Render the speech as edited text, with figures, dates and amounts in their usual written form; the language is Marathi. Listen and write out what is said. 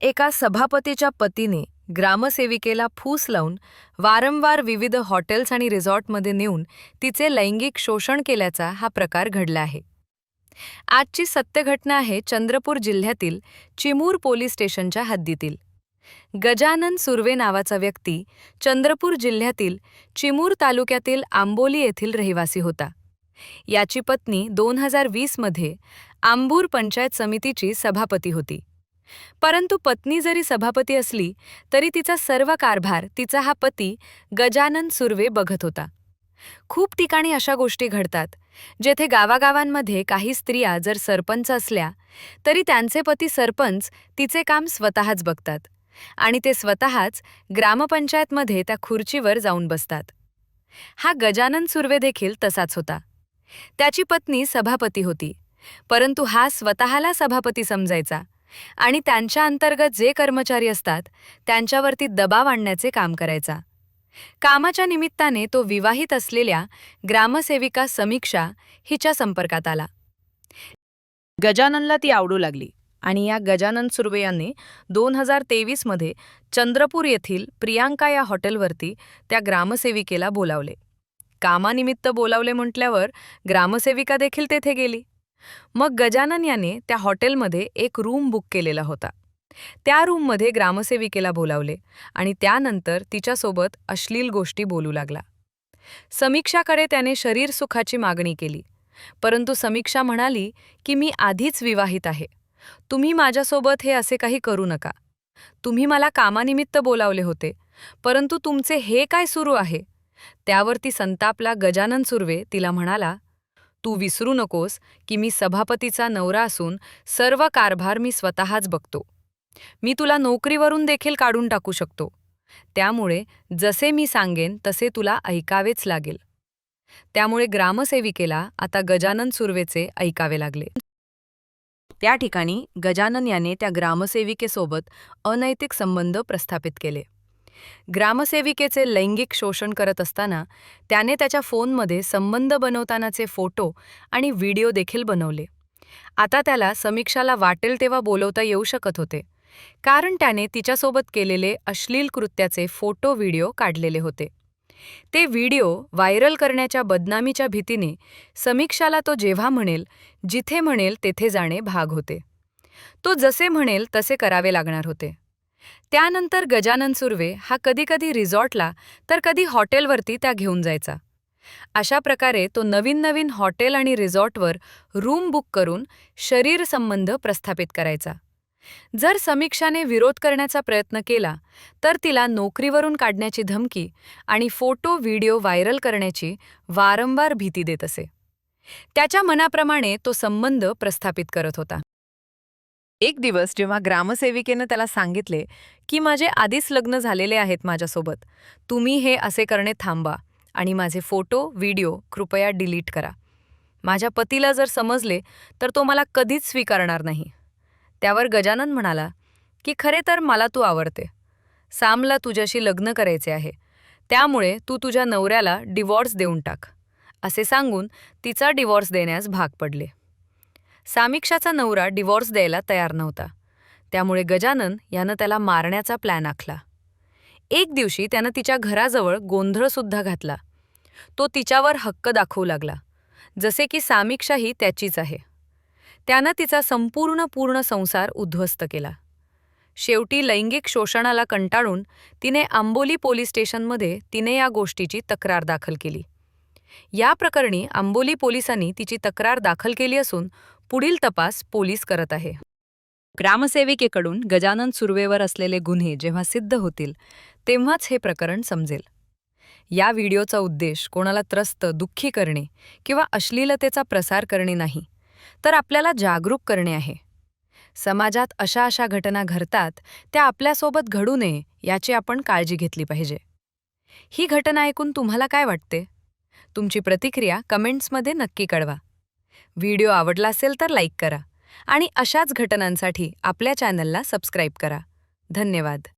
एका सभापतीच्या पतीने ग्रामसेविकेला फूस लावून वारंवार विविध हॉटेल्स आणि रिसॉर्टमध्ये नेऊन तिचे लैंगिक शोषण केल्याचा हा प्रकार घडला आहे. आजची सत्य घटना आहे चंद्रपूर जिल्ह्यातील चिमूर पोलीस स्टेशनच्या हद्दीतील. गजानन सुर्वे नावाचा व्यक्ती चंद्रपूर जिल्ह्यातील चिमूर तालुक्यातील आंबोली येथील रहिवासी होता. याची पत्नी 2020 मध्ये आंबूर पंचायत समितीची सभापती होती. परंतु पत्नी जरी सभापती असली तरी तिचा सर्व कारभार तिचा हा पती गजानन सुर्वे बघत होता. खूप ठिकाणी अशा गोष्टी घडतात जेथे गावागावांमध्ये काही स्त्रिया जर सरपंच असल्या तरी त्यांचे पती सरपंच तिचे काम स्वतःच बघतात आणि ते स्वतःच ग्रामपंचायतमध्ये त्या खुर्चीवर जाऊन बसतात. हा गजानन सुर्वे देखील तसाच होता. त्याची पत्नी सभापती होती, परंतु हा स्वतःला सभापती समजायचा आणि त्यांच्या अंतर्गत जे कर्मचारी असतात त्यांच्यावरती दबाव आणण्याचे काम करायचा. कामाच्या निमित्ताने तो विवाहित असलेल्या ग्रामसेविका समीक्षा हिच्या संपर्कात आला. गजाननला ती आवडू लागली आणि या गजानन सुर्वे यांनी 2023 मध्ये चंद्रपूर येथील प्रियांका या हॉटेलवरती त्या ग्रामसेविकेला बोलावले. कामानिमित्त बोलावले म्हटल्यावर ग्रामसेविका देखील तेथे गेली. मग गजानन याने त्या हॉटेलमध्ये एक रूम बुक केलेला होता. त्या रूममध्ये ग्रामसेविकेला बोलावले आणि त्यानंतर तिच्यासोबत अश्लील गोष्टी बोलू लागला. समीक्षाकडे त्याने शरीर सुखाची मागणी केली, परंतु समीक्षा म्हणाली की मी आधीच विवाहित आहे. तुम्ही माझ्यासोबत हे असे काही करू नका. तुम्ही मला कामानिमित्त बोलावले होते, परंतु तुमचे हे काय सुरू आहे? त्यावरती संतापला गजानन सुर्वे तिला म्हणाला, तू विसरू नकोस की मी सभापतीचा नवरा असून सर्व कारभार मी स्वतःच बघतो. मी तुला नोकरीवरून देखील काढून टाकू शकतो. त्यामुळे जसे मी सांगेन तसे तुला ऐकावेच लागेल. त्यामुळे ग्रामसेविकेला आता गजानन सुर्वेचे ऐकावे लागले. त्या ठिकाणी गजानन याने त्या ग्रामसेविकेसोबत अनैतिक संबंध प्रस्थापित केले. ग्रामसेविकेचे लैंगिक शोषण करत असताना त्याने त्याच्या फोनमध्ये संबंध बनवतानाचे फोटो आणि व्हिडिओ देखील बनवले. आता त्याला समीक्षाला वाटेल तेव्हा बोलवता येऊ शकत होते, कारण त्याने तिच्यासोबत केलेले अश्लील कृत्याचे फोटो व्हिडिओ काढलेले होते. ते व्हिडिओ व्हायरल करण्याच्या बदनामीच्या भीतीने समीक्षाला तो जेव्हा म्हणेल, जिथे म्हणेल तेथे जाणे भाग होते. तो जसे म्हणेल तसे करावे लागणार होते. त्यानंतर गजानन सुर्वे हा कधीकधी रिसॉर्टला तर कधी हॉटेलवरती त्या घेऊन जायचा. अशा प्रकारे तो नवीन नवीन हॉटेल आणि रिसॉर्टवर रूम बुक करून शरीर संबंध प्रस्थापित करायचा. जर समीक्षाने विरोध करण्याचा प्रयत्न केला तर तिला नोकरीवरून काढण्याची धमकी आणि फोटो व्हिडिओ व्हायरल करण्याची वारंवार भीती देत असे. त्याच्या मनाप्रमाणे तो संबंध प्रस्थापित करत होता. एक दिवस जेव्हा ग्रामसेविकेनं त्याला सांगितले की माझे आधीच लग्न झालेले आहेत माझ्यासोबत, तुम्ही हे असे करणे थांबा आणि माझे फोटो व्हिडिओ कृपया डिलीट करा. माझ्या पतीला जर समजले तर तो मला कधीच स्वीकारणार नाही. त्यावर गजानन म्हणाला की खरे तर मला तू आवडते. सामला तुझ्याशी लग्न करायचे आहे, त्यामुळे तू तुझ्या नवऱ्याला डिवॉर्स देऊन टाक, असे सांगून तिचा डिवॉर्स देण्यास भाग पडले. समीक्षाचा नवरा डिवॉर्स द्यायला तयार नव्हता, त्यामुळे गजानन यानं त्याला मारण्याचा प्लॅन आखला. एक दिवशी त्यानं तिच्या घराजवळ गोंधळसुद्धा घातला. तो तिच्यावर हक्क दाखवू लागला, जसे की समीक्षा ही त्याचीच आहे. त्यानं तिचा पूर्ण संसार उद्ध्वस्त केला. शेवटी लैंगिक शोषणाला कंटाळून तिने आंबोली पोलीस स्टेशनमध्ये तिने या गोष्टीची तक्रार दाखल केली. या प्रकरणी आंबोली पोलिसांनी तिची तक्रार दाखल केली असून पुढील तपास पोलीस करत आहे. ग्रामसेविकेकडून गजानन सुर्वेवर असलेले गुन्हे जेव्हा सिद्ध होतील तेव्हाच हे प्रकरण समजेल. या व्हिडिओचा उद्देश कोणाला त्रस्त दुःखी करणे किंवा अश्लीलतेचा प्रसार करणे नाही, तर आपल्याला जागरूक करणे आहे. समाजात अशा घटना घडतात त्या आपल्यासोबत घडू नये याची आपण काळजी घेतली पाहिजे. ही घटना ऐकून तुम्हाला काय वाटते? तुमची प्रतिक्रिया कमेंट्समध्ये नक्की कळवा. व्हिडिओ आवडला असेल तर लाईक करा आणि अशाच घटनांसाठी आपल्या चॅनलला सबस्क्राईब करा. धन्यवाद.